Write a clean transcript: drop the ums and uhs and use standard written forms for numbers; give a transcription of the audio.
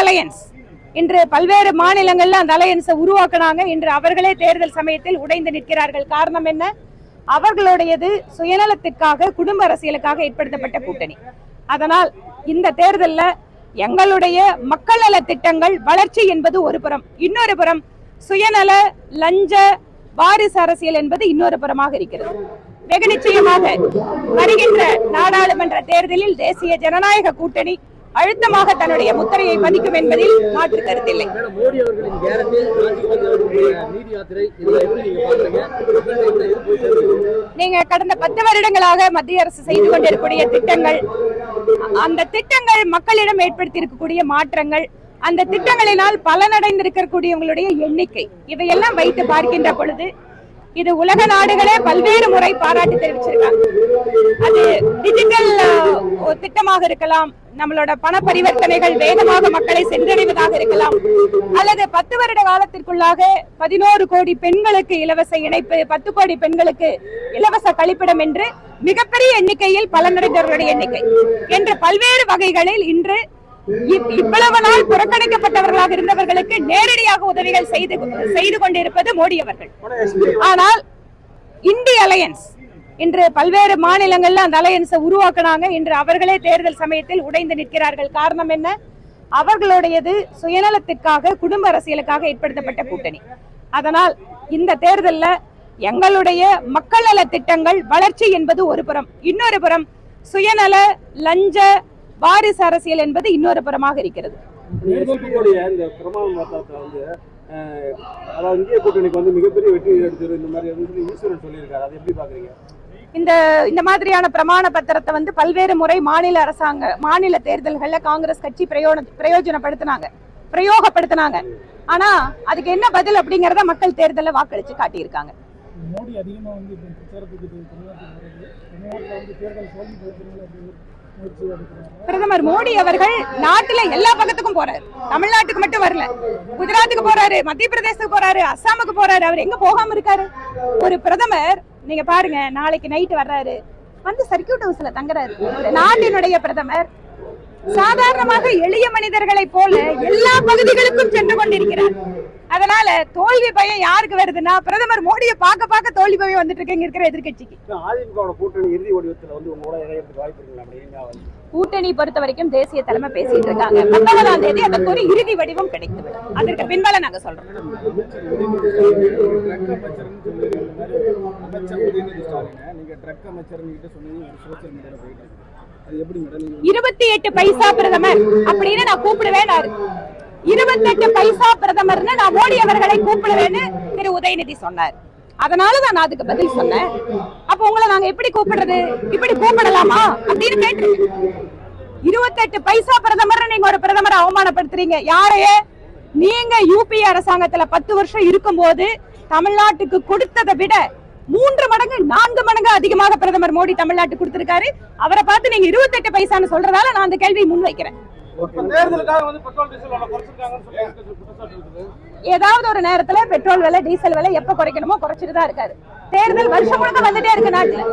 Alliance இன்று பல்வேறு மாநிலங்கள்ல அந்த அலையன்ஸை உருவாக்குனாங்க. இன்று அவர்களே தேர்தல் சமயத்தில் உடைந்து நிற்கிறார்கள். காரணம் என்ன? அவர்களுடையது சுயநலத்திற்காக, குடும்ப அரசியலுக்காக ஏற்படுத்தப்பட்ட கூட்டணி. அதனால் இந்த தேர்தல்ல எங்களுடைய மக்கள் நல திட்டங்கள், வளர்ச்சி என்பது ஒரு புறம், இன்னொரு புறம் சுயநல, லஞ்ச, வாரிசு அரசியல் என்பது இன்னொரு புறமாக இருக்கிறது. வெகு நிச்சயமாக வருகின்ற நாடாளுமன்ற தேர்தலில் தேசிய ஜனநாயக கூட்டணி அழுத்தமாக தன்னுடைய முத்திரையை பதிக்கும் என்பதில் மாற்று கருத்தில்லை. நீங்க கடந்த 10 வருடங்களாக மத்திய அரசு செய்து கொண்டிருக்கக்கூடிய திட்டங்கள், அந்த திட்டங்கள் மக்களிடம் ஏற்படுத்தி இருக்கக்கூடிய மாற்றங்கள், அந்த திட்டங்களினால் பலனடைந்திருக்கக்கூடியவங்களுடைய எண்ணிக்கை, இவையெல்லாம் வைத்து பார்க்கின்ற பொழுது இது உலக நாடுகளே பல்வேறு முறை பாராட்டு தெரிவிச்சிருக்காங்க. அது டிஜிட்டல் திட்டமாக இருக்கலாம், நம்மளோட பண பரிவர்த்தனைகள் வேகமாக மக்களை சென்றடைவதாக இருக்கலாம், அல்லது 10 வருட காலத்திற்குள்ளாக 11 கோடி பெண்களுக்கு இலவச இணைப்பு, 10 கோடி பெண்களுக்கு இலவச கழிப்பிடம் என்று மிகப்பெரிய எண்ணிக்கையில் பலனடைந்தவர்களுடைய எண்ணிக்கை என்று பல்வேறு வகைகளில் இன்று இவ்வளவு நாள் புறக்கணிக்கப்பட்டவர்களாக இருந்தவர்களுக்கு நேரடியாக உதவிகள் செய்து கொண்டிருப்பது மோடி அவர்கள். ஆனால் இந்திய அலையன்ஸ் இன்று பல்வேறு மாநிலங்கள்ல அந்த அலையன்ஸை உருவாக்குனாங்க. இன்று அவர்களே தேர்தல் சமயத்தில் உடைந்து நிற்கிறார்கள். காரணம் என்ன? அவர்களுடையது சுயநலத்திற்காக, குடும்ப அரசியலுக்காக ஏற்படுத்தப்பட்ட கூட்டணி. அதனால் இந்த தேர்தல்ல எங்களுடைய மக்கள் நல திட்டங்கள், வளர்ச்சி என்பது ஒரு புறம், இன்னொரு புறம் சுயநல, லஞ்ச, வாரிசு அரசியல் என்பது இன்னொரு புறமாக இருக்கிறது. இந்திய கூட்டணிக்கு மிகப்பெரிய வெற்றி எடுத்தது இந்த மாதிரி ஈஸ்வரன் சொல்லியிருக்காரு. அதை எப்படி பாக்குறீங்க? இந்த மாதிரியான பிரமாண பத்திரத்தை பல்வேறு முறை மாநில தேர்தல்கள்ல காங்கிரஸ் கட்சி பிரயோகப்படுத்தினாங்க. ஆனா அதுக்கு என்ன பதில் அப்படிங்கறத மக்கள் தேர்தல்ல வாக்களிச்சு காட்டியிருக்காங்க. மோடி அதிகமா பிரதமர் மோடி அவர்கள் நாட்டுல எல்லா பக்கத்துக்கும் போறாரு. தமிழ்நாட்டுக்கு மட்டும் வரல, குஜராத்துக்கு போறாரு, மத்திய பிரதேசத்துக்கு போறாரு, அஸ்ஸாமுக்கு போறாரு. அவர் எங்க போகாம இருக்காரு? ஒரு பிரதமர் நீங்க பாருங்க, நாளைக்கு நைட் வர்றாரு, சர்க்கியூட் ஹவுஸ்ல தங்குறாரு. நாட்டினுடைய பிரதமர் சாதாரணமாக எளிய மனிதர்களை போல எல்லா பகுதிகளுக்கும் சென்று கொண்டிருக்கிறார். அதனால தோல்வி பயம் யாருக்கு வருதுன்னா, பிரதமர் மோடியை பார்க்க தோல்வி பயம் வந்துட்டு இருக்கு இருக்கிற எதிர்கட்சிக்கு. கூட்டணி பொறுத்த வரைக்கும் தேசிய தலைமை பேசிட்டு இருக்காங்க. 19ஆம் தேதி அதற்கு ஒரு இறுதி வடிவம் கிடைக்கும். அதற்கு பின்பால நாங்க சொல்றோம். 28 பைசா பிரதமர் அப்படின்னு நான் கூப்பிடுவேன். 28 பைசா பிரதமர்னு நான் மோடி அவர்களை கூப்பிடுவேன்னு திரு உதயநிதி சொன்னார். அதனாலதான் நான் அதுக்கு பதில் சொன்னேன். அப்ப உங்களை நாங்க எப்படி கூப்பிடுறது? இப்படி கூப்பிடலாமா அப்படின்னு கேட்டு, 28 பைசா பிரதமர் நீங்க ஒரு பிரதமரை அவமானப்படுத்துறீங்க. யாரையே? நீங்க யூபி அரசாங்கத்துல 10 வருஷம் இருக்கும் போது தமிழ்நாட்டுக்கு கொடுத்ததை விட 3 மடங்கு 4 மடங்கு அதிகமாக பிரதமர் மோடி தமிழ்நாட்டுக்கு கொடுத்திருக்காரு. அவரை பார்த்து நீங்க 28 பைசான்னு சொல்றதால நான் அந்த கேள்வியை முன்வைக்கிறேன். ஏதாவது ஒரு நேரத்துல பெட்ரோல் விலை, டீசல் விலை எப்ப குறைக்கணுமோ குறைச்சிட்டு தான் இருக்காரு. தேர்தல் வருஷம் முழுக்க வந்துட்டே இருக்கு நாட்டுல.